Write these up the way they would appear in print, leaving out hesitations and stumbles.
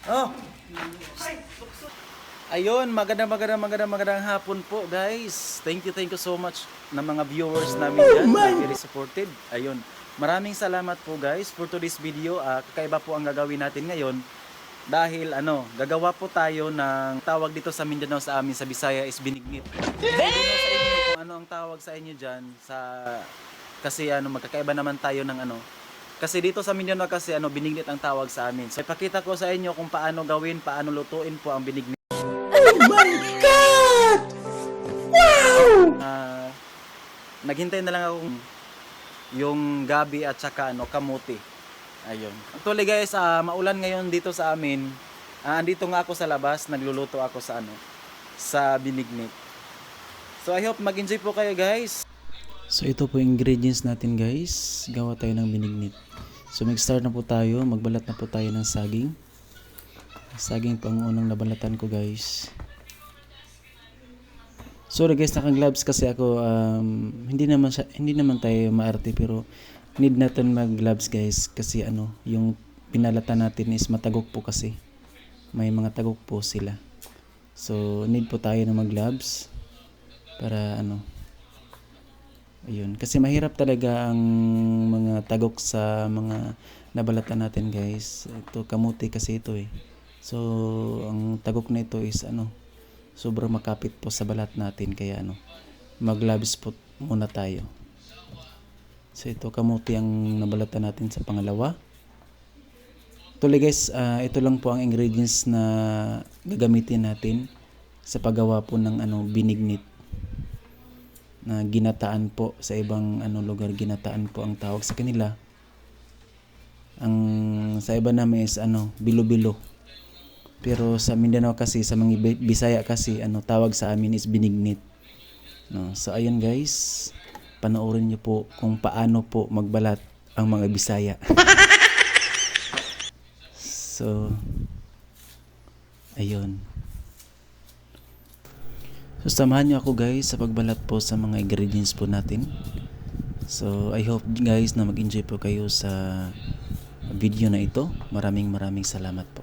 Oh. Ayun, magandang hapon po, guys. Thank you so much na mga viewers namin dyan na very supportive. Ayun, maraming salamat po, guys, for today's video. Kakaiba po ang gagawin natin ngayon dahil gagawa po tayo ng tawag dito sa Mindanao sa amin sa Bisaya is binignit. Sa inyo kung ano ang tawag sa inyo dyan kasi magkakaiba naman tayo ng kasi dito sa Mindanao kasi binignit ang tawag sa amin. So ipakita ko sa inyo kung paano gawin, paano lutuin po ang binignit. Oh my God! Wow! Naghintay na lang ako yung gabi at saka kamuti. Ayun. Actually guys, maulan ngayon dito sa amin. Andito nga ako sa labas, nagluluto ako sa sa binignit. So I hope mag-enjoy po kayo, guys. So ito po yung ingredients natin, guys. Gawa tayo ng binignit. So mag-start na po tayo, magbalat na po tayo ng saging. Saging pang unang nabalatan ko, guys. Sorry guys, naka-gloves kasi ako. Hindi naman tayo maarte pero need natin mag-gloves, guys, kasi yung pinalatan natin is matagok po kasi. May mga tagok po sila. So need po tayo na mag-gloves para ayun, kasi mahirap talaga ang mga tagok sa mga nabalatan natin, guys. Ito kamuti kasi ito eh. So ang tagok na ito is sobrang makapit po sa balat natin kaya mag-gloves po muna tayo. So ito kamuti ang nabalatan natin sa pangalawa. Tuloy guys, ito lang po ang ingredients na gagamitin natin sa paggawa po ng binignit na ginataan po. Sa ibang lugar ginataan po ang tawag sa kanila. Ang sa iba namin is bilo-bilo. Pero sa Mindanao kasi, sa mga Bisaya kasi, tawag sa amin is binignit. No? So ayun guys, panoorin niyo po kung paano po magbalat ang mga Bisaya. So ayun. So samahan niyo ako, guys, sa pagbalat po sa mga ingredients po natin. So I hope, guys, na mag-enjoy po kayo sa video na ito. Maraming salamat po.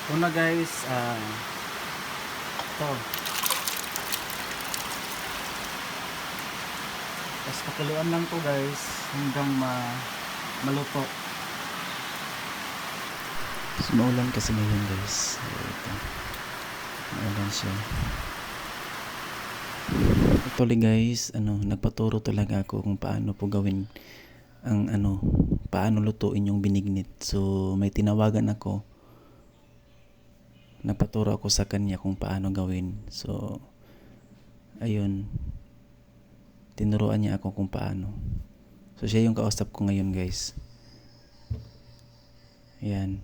Una guys, ito. Tapos pakuluan lang to guys hanggang maluto. So, maulan kasi ngayon guys. So, ito. Maulan siya. Actually guys, nagpaturo talaga ako kung paano po gawin ang paano lutuin yung binignit. So, may tinawagan ako. Nagpaturo ako sa kanya kung paano gawin. So, ayun. Tinuruan niya ako kung paano. So, siya yung kausap ko ngayon guys. Ayan.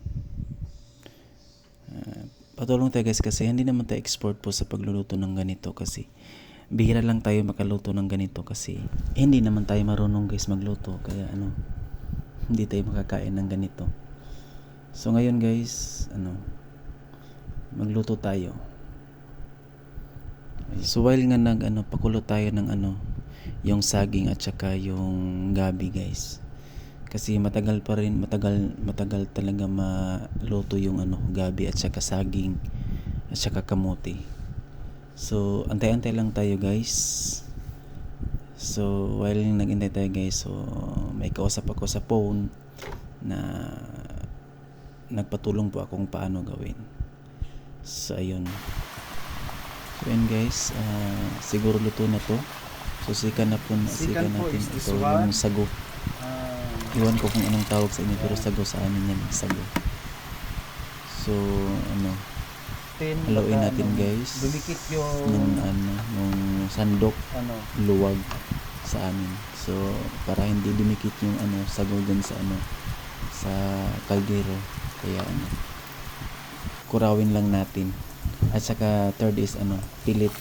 Patulong tayo guys kasi hindi naman tayo expert po sa pagluluto ng ganito kasi bihira lang tayo makaluto ng ganito kasi hindi naman tayo marunong guys magluto kaya hindi tayo makakain ng ganito. So ngayon guys, magluto tayo. So while nga pakulo tayo ng yung saging at saka yung gabi guys. Kasi matagal talaga maluto yung gabi at saka saging at saka kamote. So antay-antay lang tayo guys. So while nag-intay tayo guys, so may kausap ako sa phone na nagpatulong po akong paano gawin. So ayun. So ayun guys, siguro luto na to. So sikan natin ito yung sago. Iwan ko kung anong tawag sa inyo pero sago sa amin yan, sago. So haluin natin guys. Dumikit yung nung sandok, luwag sa amin. So para hindi dumikit yung sago dun sa sa kaldero. Kaya kurawin lang natin. At saka third is pilit.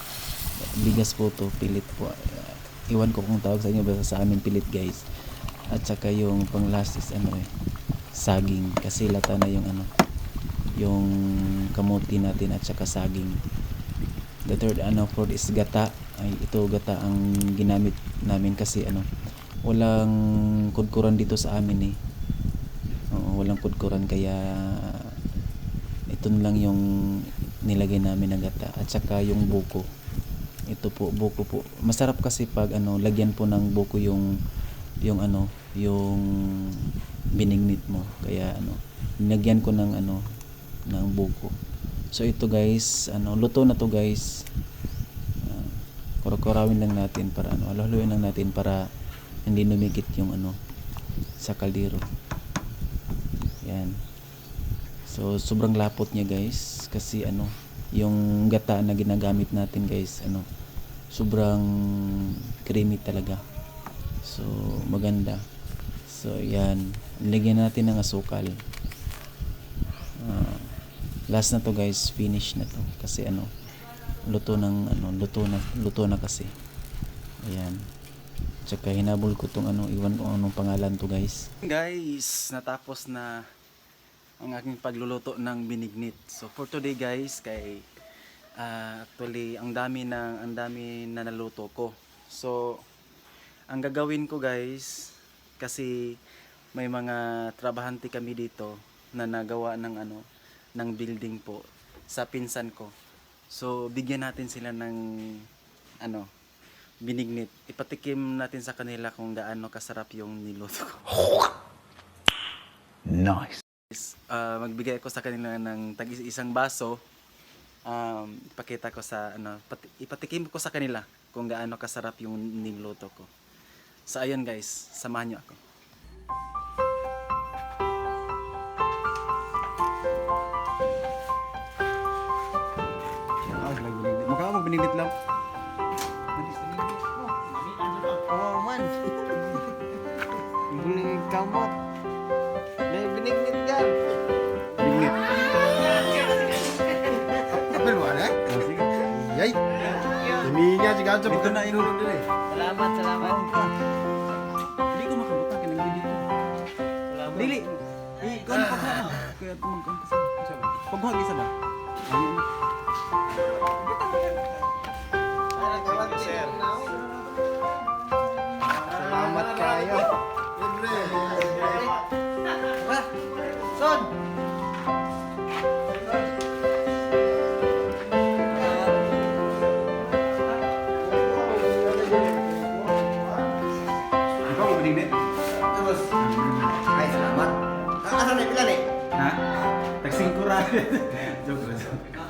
Bigas po to, pilit po. Iwan ko kung tawag sa inyo basta sa amin pilit guys. At saka yung pang last is saging kasi lata na yung yung kamuti natin at saka saging. The third fourth is gata. Ay ito gata ang ginamit namin kasi walang kudkuran dito sa amin eh. Walang kudkuran kaya ito lang yung nilagay namin na gata at saka yung buko. Ito po buko po. Masarap kasi pag lagyan po ng buko yung yung binignit mo. Kaya nilagyan ko ng ng buko. So ito guys, luto na to guys. Kurawin lang natin para haluin lang natin para hindi lumikit yung sa kaldero. Yan. So sobrang lapot niya guys kasi yung gata na ginagamit natin guys sobrang creamy talaga. So maganda. So yan, lagyan natin ng asukal. Last na to guys, finish na to kasi luto na kasi. Ayan. Tsaka hinabol ko tong iwan ko anong pangalan to guys. Guys, natapos na ang aking pagluluto ng binignit. So for today guys, actually ang dami na naluto ko. So ang gagawin ko guys, kasi may mga trabahante kami dito na nagawa ng building po sa pinsan ko. So bigyan natin sila ng binignit. Ipatikim natin sa kanila kung gaano kasarap yung niluto ko. Nice. Magbigay ako sa kanila ng isang baso. Ipakita ko sa ipatikim ko sa kanila kung gaano kasarap yung niluto ko. So ayun guys, samahan niyo ako. Mukha mo binignit lang. Oh man. Buling kamot. May binignit yan. Binignit. Apel mo na? Oh, sige. Yay. Huminga si Ganso. Ito na yung dito eh. Salamat. Hindi ko makabuta kinang dili. Dili. Ikaw na pagkuha. Kaya tumagkuhan kasi. Pagkuha gisa ba? Salamat kayo. Libre. Son. Ikaw mo binignet? Tapos, ay, salamat. Asan na pila ni? Ha? Tagsing ko ra. Joke lang.